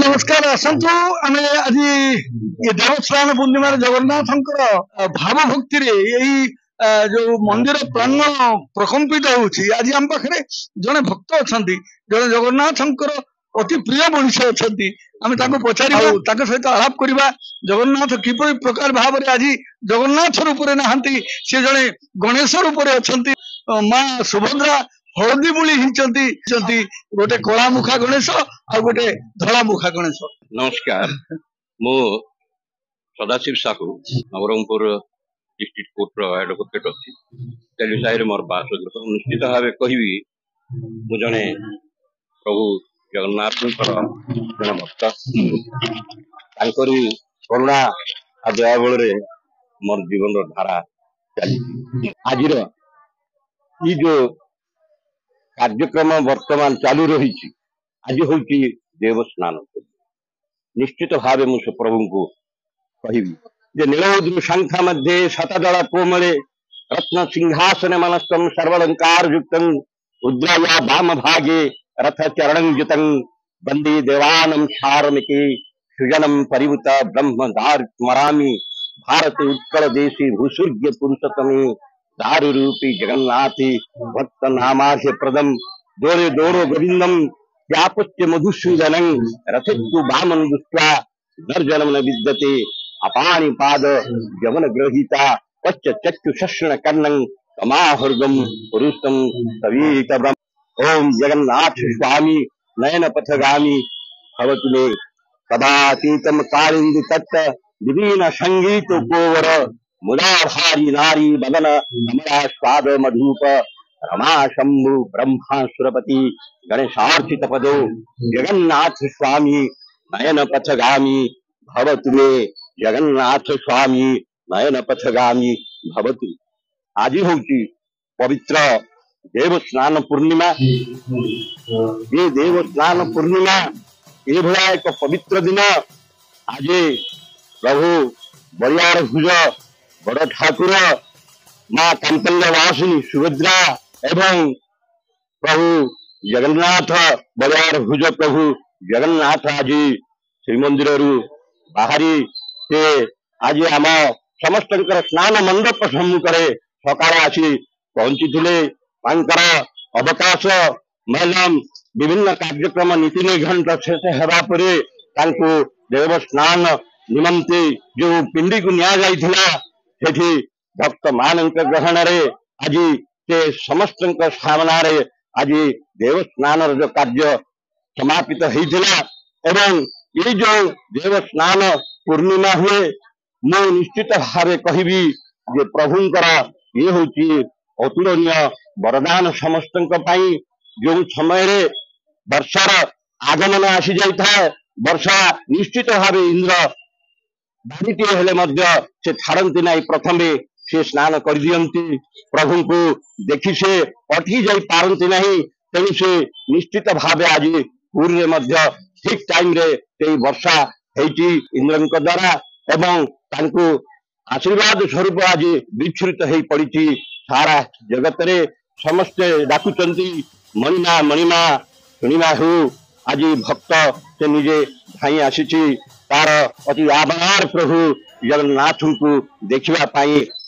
नमस्कार आसतु आम आज देवस्नान पूर्णिम जगन्नाथ भाव भक्ति यही जो मंदिर प्राण प्रकम्पित होउछि। आज आम पाखरे जने भक्त अछंती, जने जगन्नाथ अति प्रिय मनुष्य अछंती। आम ताको पचारिबा, ताको सहित आलाप करिबा जगन्नाथ किपरि प्रकार भाव रे आज जगन्नाथ रूप रे नाहंती, से जने गणेश रूप रे अछंती। मां सुभद्रा हलदी बुली हिंचंती, गोटे कला मुखा गणेश आ गोटे धला मुखा गणेश। नमस्कार, मो Sadashiv Sahu Nabarangpur district court advocate अच्छी तेलुसाही मोर बास। निश्चित भाव कहबी मु जने प्रभु जगन्नाथ जन भक्त, करुणा आ दया बल मोर जीवन धारा चली। आज ये जो कार्यक्रम वर्तमान चालू रही, आज हूँ देवस्नान। निश्चित भाव मुझे प्रभु को कहबी जे नीलोद्रु शंखा मध्ये शतदल कोमले रत्न सिंहासन मनस्तम सर्वलंकार युक्तं उद्राया वाम भागे रथ चरणं युतं वंदे देवानं शारमिके सुजनं परिवृत ब्रह्मदार स्मरामि भारत उत्कल देशे भूसुर्य पुरुषोत्तमे दारु रूपी जगन्नाथे भक्त नामार्य प्रदम दोरे दोरो गोविंदम व्यापुष्य मधुसूदनं रथित्तु वामन दुष्टा दर्जनम न विद्यते अपाणि पाद यवन ग्रहीता पच्च चक्षु शस्ण कर्णं तमाहृगम पुरुषम सवीत ब्रह्म। ओम जगन्नाथ स्वामी नयन पथगामी भवतु मे कदातीतम कालिंदी तत्त विदीन संगीत कोवर मुदाधारी नारी बदन कमला स्वाद मधुप रमा शंभु ब्रह्मा सुरपति गणेशार्चित पदो जगन्नाथ स्वामी नयन पथगामी भवतु मे जगन्नाथ स्वामी नयन पथगामी भवतु। आज हूँ पवित्र देवस्नान पूर्णिमा। ये देवस्नान पूर्णिमा ये भला एक पवित्र दिन। आज प्रभु बलियार भुज बड़ ठाकुर माँ कांतल्यवासिनी सुभद्रा एवं प्रभु जगन्नाथ बलियार भुज प्रभु जगन्नाथ आज श्रीमंदिर बाहरी से आज आम समस्त स्नान मंडप सम्मुखें सकाल आसी पहुंची। अवकाश मैलम विभिन्न कार्यक्रम नीति निघंट शेष होगा देवस्नान निमंते जो पिंडी को नि भक्त मान ग्रहण आज से समस्त सामना आज देवस्नान जो कार्य समापित होता एवं ये जो देवस्नान पूर्णिमा हुए मु निश्चित भाव कहबी जे प्रभुंकर ये हूँ अतुलनीय वरदान समस्त जो समय वर्षार आगमन आसी जाए वर्षा निश्चित भाव इंद्र बारीटी से छाड़ती ना प्रथमे से स्नान कर दियंती प्रभु को देखी से अटकी जा पारती नहीं तेणु से निश्चित भाव आज पूरी ठीक टाइम रे वर्षा होती इंद्र द्वारा एवं तांको आशीर्वाद स्वरूप आज विच्छुरित हो पड़ी सारा जगत रे समस्ते डाकुचंती मणिमा मणिमा शुणिमा हो। आज भक्त से निजे धाई आसी तार अति आभार प्रभु जगन्नाथ को देखा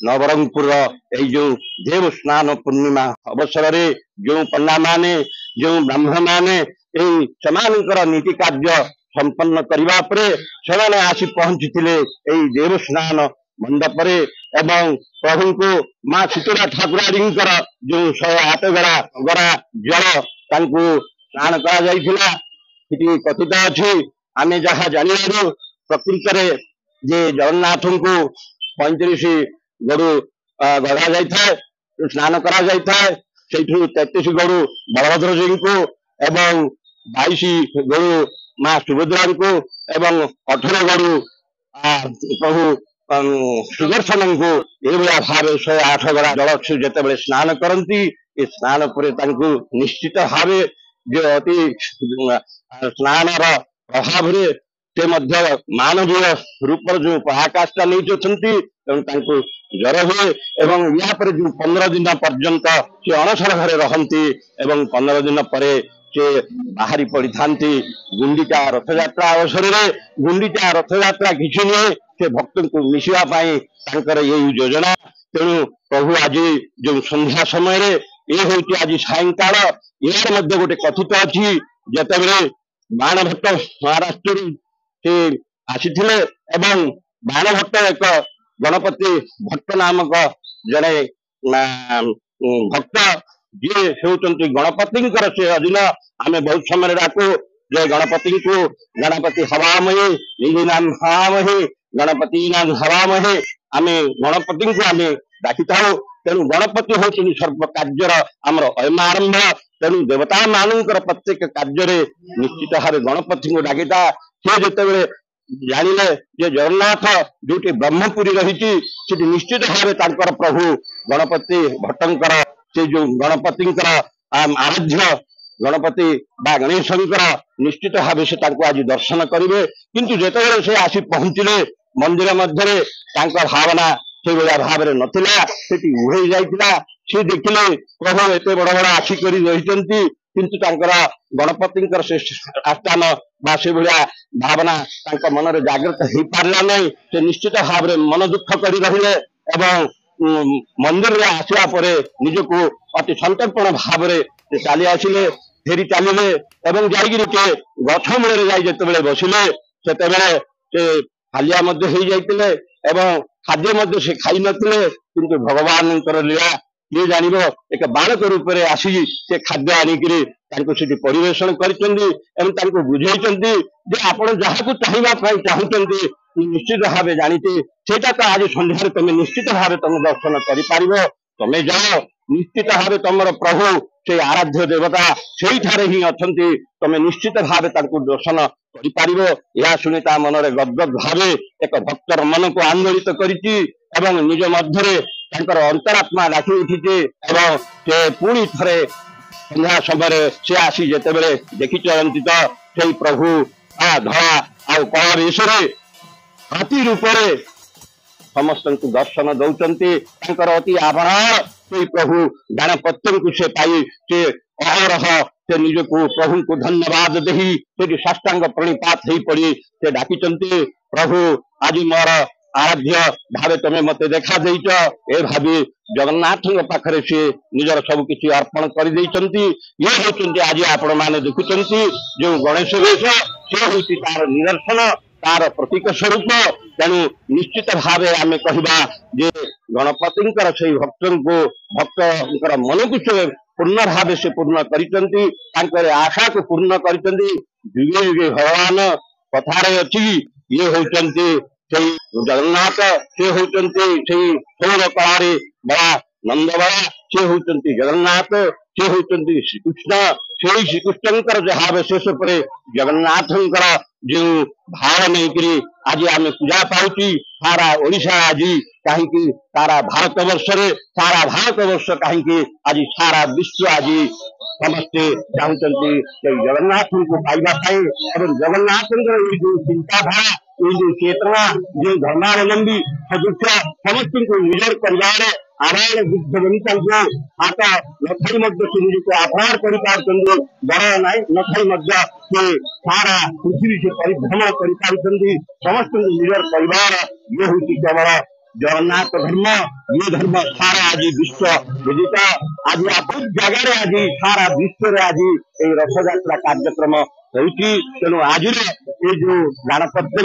नवरंगपुर जो देवस्नान पूर्णिमा अवसर में जो पंडा माने जो ब्राह्मण माने सेमानकर नीति कार्य संपन्न करने पर आसी पहुंची देवस्नान मंडप एवं प्रभु को माँ शीतला ठाकुराणी जो 108 गरा जल स्नान कर कथित अच्छी आम जहाँ जानवर प्रकृत में जे जगन्नाथ को 35 गरु गढ़ा जाए स्नान करा जाए 33 गरु बलभद्र जी को एवं 22 गरु माँ सुभद्रा को एवं 18 गरु प्रभु सुदर्शन को ये भाव 108 गरा जल से जिते स्नान करती स्नान पर निश्चित भाव जो अति स्नान प्रभाव से मानवीय रूप जो पराकाष्ठा नहीं जर हुए एवं या पर जो 15 दिन पर्यंत से अणसर घरे रहती एवं 15 दिन पर से बाहरी पड़ी था गुंडीचा रथयात्रा अवसर में गुंडीचा रथयात्रा किसी नुहे से भक्त को मिसापी ये योजना तेणु प्रभु आज जो संध्या समय ये हूँ आज सायंकाल यार गोटे कथित अच्छी जिते बाण भट्ट महाराष्ट्र से आसी बाण भट्ट एक गणपति भट्ट नामक जड़े भक्त जी होती गणपति से अधीन आम बहुत समय डाकू जे गणपति को गणपति हवामहे निधि नाम हवामहे गणपति नाम हवामहे आम गणपति को आम डाकी था तेणु गणपति हूँ सर्व कार्यर आमर अयमारंभ तेणु देवता मानकर प्रत्येक कार्य निश्चित भाव गणपति को डाकिता सी जिते जानिले जे जगन्नाथ जो ब्रह्मपुरी रही निश्चित भाव प्रभु गणपति भट्टंकर से जो गणपति आराध्य गणपति बा गणेश निश्चित भाव से आज दर्शन करेंगे किंतु जिते से आसी पहुंचले मंदिर मध्य भावना से भाया भाव में नाला से उड़े जाता सी देखिले प्रभु एत बड़ बड़ आखि कर रही किंतु गणपति से आस्थान बा से भाया भावना मन में जागृत हो पारा नहीं से निश्चित भाव में मन दुख कर रही मंदिर में आसवा पर निजक अति संतर्पण भाव में चली आसिले फेरी चलिए एवं जाके गछ मूल जिते बसिले से हालिया एवं खाद्य से खाई नथिले किंतु भगवान लीला ये जान एक बालक रूप में आसी से खाद्य आनिकी परिवेशन कर बुझे आप जहाँ चाहिए चाहते निश्चित भाव जानीते सेटा तो आज सन्धार तुम निश्चित भाव तुम दर्शन कर तुम जाओ निश्चित भाव तुम प्रभु से आराध्य देवता से ही अच्छा तुम निश्चित भाव दर्शन कर शुणी मन में गदगद भाव एक भक्तर मन को आंदोलित कर निज मध्य अंतरात्मा डाकी उठी से पुणी थे संध्या समय से आसी जिते देखी चलती तो से प्रभु धड़ा आ कला वेश हाथी रूप समस्त दर्शन दौरान अति आभार से प्रभु गणपति को से पाई से अहरह से निज को प्रभु को धन्यवाद दे साष्टांग प्रणिपात हो पड़ी से डाकी प्रभु आज मोर आराध्य भाव तुम मत देखा देच ए भावी जगन्नाथ पाखे सी निजर सब किसी अर्पण कर ये होती आज आपण मैंने देखुं जो गणेश वेश से हूँ तार निदर्शन तार प्रतीक स्वरूप तेणु निश्चित भाव आम कहवा जे गणपति से भक्त को भक्त मन को से पूर्ण भाव से पूर्ण कर आशा को पूर्ण कर जुगे जुगे भगवान कथार अच्छी ये होती जगन्नाथ से होती सौर कला बड़ा नंद बड़ा से होती जगन्नाथ से होती श्रीकृष्ण से श्रीकृष्ण जहाँ शेष पर जगन्नाथ जो भाव नहीं आज आम पूजा पाऊँ सारा ओडिशा आज कहीं सारा भारत वर्ष सारा भारत वर्ष कहीं आज सारा विश्व आज समस्ते चाहते जगन्नाथ को पाइबापी और जगन्नाथ जो चिंताधारा ये जो चेतना जो धर्मावलंबी सदस्य समस्त को निजर परिवार आरायण बुद्ध बनिता आता नथाई से निज को अपहार कर बड़ ना नथाई से सारा पृथ्वी से परिभ्रमण कर समस्त निजर परिवार ये हूँ केवल जगन्नाथ धर्म ये धर्म सारा आज विश्व विदिता आज आप जगह आज सारा विश्व आज ये रथयात्रा कार्यक्रम तेणु आज ये जो गणपति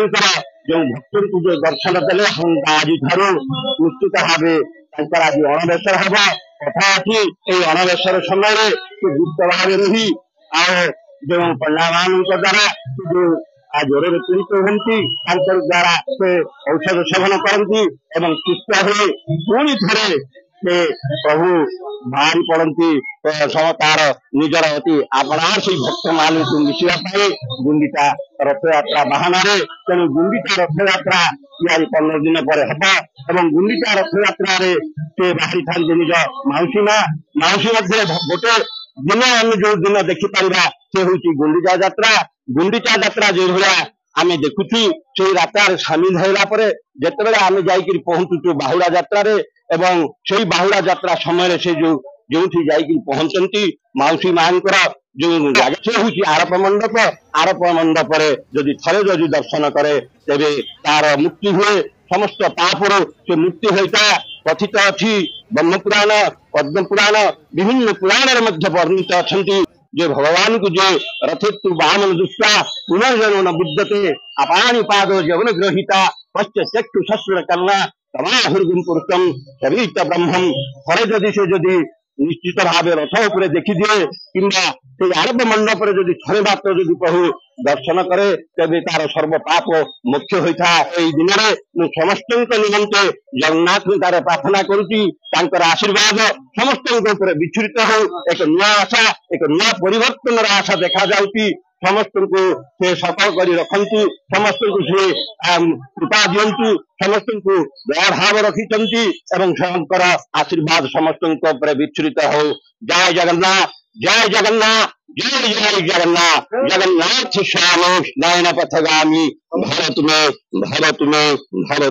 जो भक्त को जो दर्शन देले आज ठार निश्चित भाव आज अणवेश हम कथा अच्छी ये अणवेशर समय गुप्त भाव रही जो पंडा मान द्वारा जो ज्वर पीड़ित होती द्वारा से औषध सेवन करती सुस्थ हुए पुणी थे से प्रभु बाहरी पड़ती तार निजर अति आपणार से भक्त मान को मिसापी गुंडीचा रथयात्रा बाहाना तेणु गुंडीचा रथयात्रा या 15 दिन पर हम गुंडीचा रथयात्रा से बाहरी था निज मौसी मौसी गोटे दिन आम जो दिन देखिपर से हूँ गुंडीचा यात्रा जो भाया आम देखुचु से यात्रा सामिल होगा जिते आम जा पहुंचुचु बाहुड़ा यात्रा एवं से बाहुड़ा यात्रा समय से जो जो पहुंचती मौसी मां जो ଜାଗା ସେ ହଉଛି ଆରପ ମଣ୍ଡପରେ ଯଦି ଥରେ ଯଦି ଦର୍ଶନ କରେ ତେବେ ତାର ମୁକ୍ତି ହୁଏ ସମସ୍ତ ପାପରୁ ସେ ମୁକ୍ତି ହୋଇଥାଏ କଥିତ ଅଛି ବ୍ରହ୍ମ ପୁରାଣ ପଦ୍ମ ପୁରାଣ ବିଭିନ୍ନ ପୁରାଣରେ ମଧ୍ୟ ବର୍ଣ୍ଣିତ ଅଛନ୍ତି ଯେ ଭଗବାନ को जो रथेतु वामन दुष्टा पुनर्जन्म न बुद्धते अपानि पादो जवन ग्रहिता पश्च चक्षु शस्त्र करना तमाहुर्गुम पुरुषम तवीत ब्रह्मम थरे जदि से जदि निश्चित भाव रथ उपर देखी दिए कि आरब मंडप जदि थरे मात्र जदि कहू दर्शन करे तेबे तार सर्व पाप मोक्ष होता दिन में समस्त निमंते जगन्नाथ तार प्रार्थना करुच्ची आशीर्वाद समस्त विच्छुरित हो एक नुआ आशा एक नुआ परिवर्तन आशा देखा जाउची समस्त को से सफल कर रखु समस्त को से कृपा दिंतु समस्त को दया भाव रखिंट शंकर आशीर्वाद समस्त विच्छुरित हो जय जगन्नाथ जय जगन्नाथ जय जय जगन्नाथ जगन्नाथ स्वामी नयन पथगामी भारत में